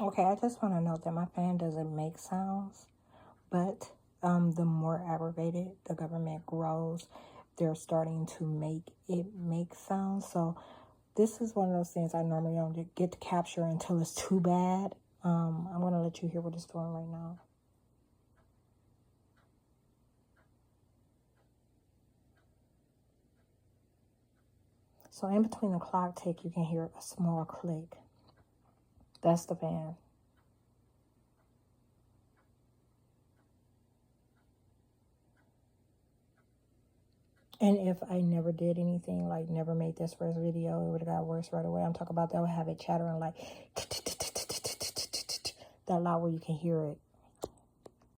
Okay, I just want to note that my fan doesn't make sounds, but the more aggravated the government grows, they're starting to make it make sounds. So this is one of those things I normally don't get to capture until it's too bad. I'm going to let you hear what it's doing right now. So in between the clock tick, you can hear a small click. That's the fan. And if I never did anything, like never made this first video, it would have got worse right away. I'm talking about that would have it chattering like that loud where you can hear it.